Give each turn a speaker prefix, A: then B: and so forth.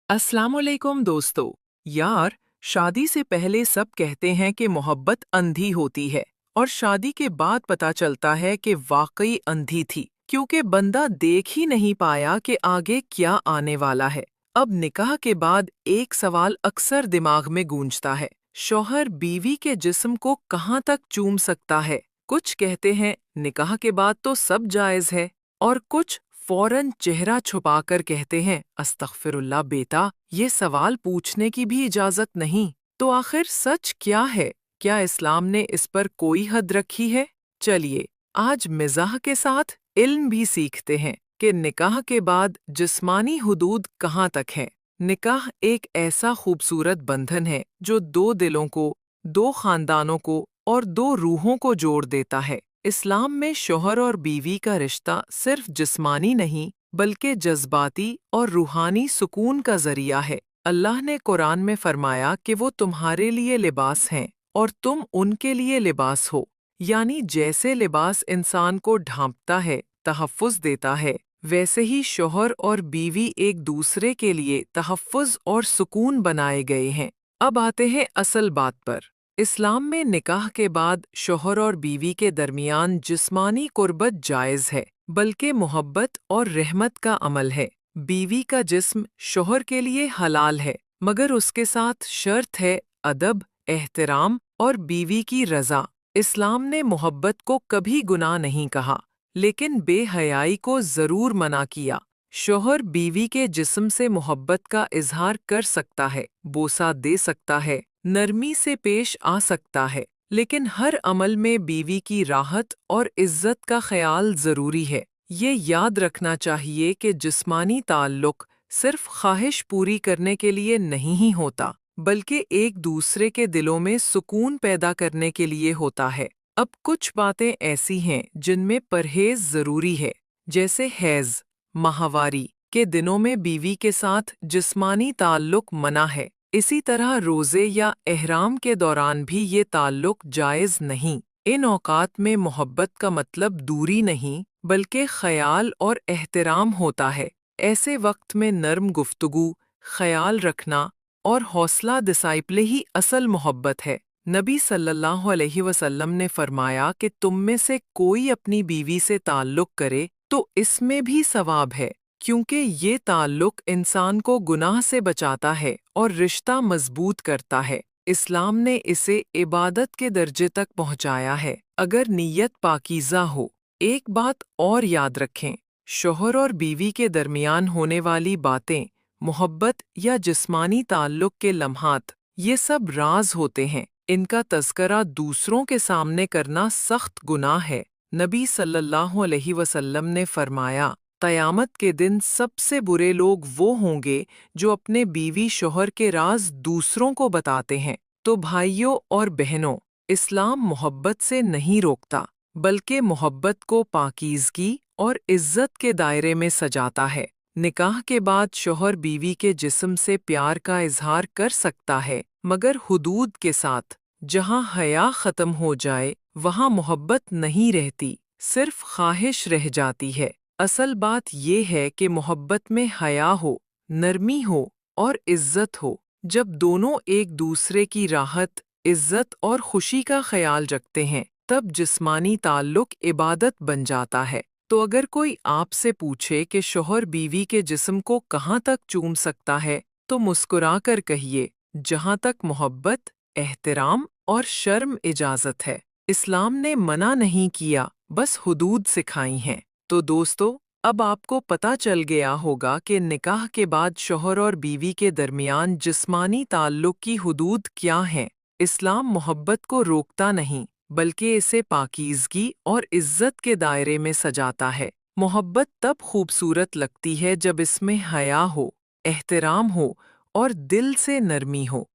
A: अस्सलामुअलैकुम दोस्तों। यार, शादी से पहले सब कहते हैं कि मोहब्बत अंधी होती है और शादी के बाद पता चलता है कि वाकई अंधी थी, क्योंकि बंदा देख ही नहीं पाया कि आगे क्या आने वाला है। अब निकाह के बाद एक सवाल अक्सर दिमाग में गूंजता है, शौहर बीवी के जिस्म को कहाँ तक चूम सकता है? कुछ कहते हैं निकाह के बाद तो सब जायज है, और कुछ फौरन चेहरा छुपाकर कहते हैं अस्तगफिरुल्लाह बेटा, ये सवाल पूछने की भी इजाजत नहीं। तो आखिर सच क्या है? क्या इस्लाम ने इस पर कोई हद रखी है? चलिए आज मिजाह के साथ इल्म भी सीखते हैं कि निकाह के बाद जिस्मानी हुदूद कहाँ तक है। निकाह एक ऐसा खूबसूरत बंधन है जो दो दिलों को, दो खानदानों को और दो रूहों को जोड़ देता है। इस्लाम में शौहर और बीवी का रिश्ता सिर्फ जिस्मानी नहीं बल्कि जज्बाती और रूहानी सुकून का जरिया है। अल्लाह ने कुरान में फरमाया कि वो तुम्हारे लिए लिबास हैं और तुम उनके लिए लिबास हो, यानी जैसे लिबास इंसान को ढांपता है, तहफ़्फ़ुज़ देता है, वैसे ही शौहर और बीवी एक दूसरे के लिए तहफ़्फ़ुज़ और सुकून बनाए गए हैं। अब आते हैं असल बात पर। इस्लाम में निकाह के बाद शौहर और बीवी के दरमियान जिस्मानी कुर्बत जायज़ है, बल्कि मोहब्बत और रहमत का अमल है। बीवी का जिस्म शौहर के लिए हलाल है, मगर उसके साथ शर्त है अदब, एहतराम और बीवी की रज़ा। इस्लाम ने मोहब्बत को कभी गुनाह नहीं कहा, लेकिन बेहयाई को ज़रूर मना किया। शौहर बीवी के जिस्म से मोहब्बत का इजहार कर सकता है, बोसा दे सकता है, नरमी से पेश आ सकता है, लेकिन हर अमल में बीवी की राहत और इज्जत का ख्याल ज़रूरी है। ये याद रखना चाहिए कि जिस्मानी ताल्लुक़ सिर्फ ख्वाहिश पूरी करने के लिए नहीं ही होता, बल्कि एक दूसरे के दिलों में सुकून पैदा करने के लिए होता है। अब कुछ बातें ऐसी हैं जिनमें परहेज़ ज़रूरी है, जैसे हैज़, माहवारी के दिनों में बीवी के साथ जिस्मानी ताल्लुक़ मना है। इसी तरह रोज़े या एहराम के दौरान भी ये ताल्लुक़ जायज़ नहीं। इन औक़ात में मोहब्बत का मतलब दूरी नहीं बल्कि ख़याल और एहतराम होता है। ऐसे वक्त में नर्म गुफ्तगू, ख़याल रखना और हौसला डिसाइपले ही असल मोहब्बत है। नबी सल्लल्लाहु अलैहि वसल्लम ने फरमाया कि तुम में से कोई अपनी बीवी से ताल्लुक़ करे तो इसमें भी सवाब है, क्योंकि ये ताल्लुक़ इंसान को गुनाह से बचाता है और रिश्ता मजबूत करता है। इस्लाम ने इसे इबादत के दर्जे तक पहुँचाया है, अगर नीयत पाकीज़ा हो। एक बात और याद रखें, शौहर और बीवी के दरमियान होने वाली बातें, मोहब्बत या जिस्मानी ताल्लुक़ के लम्हात, ये सब राज होते हैं। इनका तज़करा दूसरों के सामने करना सख्त गुनाह है। नबी सल्लल्लाहु अलैहि वसल्लम ने फरमाया, क़यामत के दिन सबसे बुरे लोग वो होंगे जो अपने बीवी शौहर के राज दूसरों को बताते हैं। तो भाइयों और बहनों, इस्लाम मोहब्बत से नहीं रोकता, बल्कि मोहब्बत को पाकीज़गी और इज़्ज़त के दायरे में सजाता है। निकाह के बाद शौहर बीवी के जिस्म से प्यार का इजहार कर सकता है, मगर हुदूद के साथ। जहाँ हया ख़त्म हो जाए वहाँ मोहब्बत नहीं रहती, सिर्फ ख्वाहिश रह जाती है। असल बात ये है कि मोहब्बत में हया हो, नरमी हो और इज्जत हो। जब दोनों एक दूसरे की राहत, इज्जत और खुशी का ख्याल रखते हैं, तब जिस्मानी ताल्लुक़ इबादत बन जाता है। तो अगर कोई आपसे पूछे कि शौहर बीवी के जिस्म को कहाँ तक चूम सकता है, तो मुस्कुरा कर कहिए, जहाँ तक मोहब्बत, एहतराम और शर्म इजाज़त है। इस्लाम ने मना नहीं किया, बस हुदूद सिखाई हैं। तो दोस्तों, अब आपको पता चल गया होगा कि निकाह के बाद शौहर और बीवी के दरमियान जिस्मानी ताल्लुक़ की हुदूद क्या हैं। इस्लाम मोहब्बत को रोकता नहीं, बल्कि इसे पाकीज़गी और इज़्ज़त के दायरे में सजाता है। मोहब्बत तब खूबसूरत लगती है जब इसमें हया हो, एहतराम हो और दिल से नरमी हो।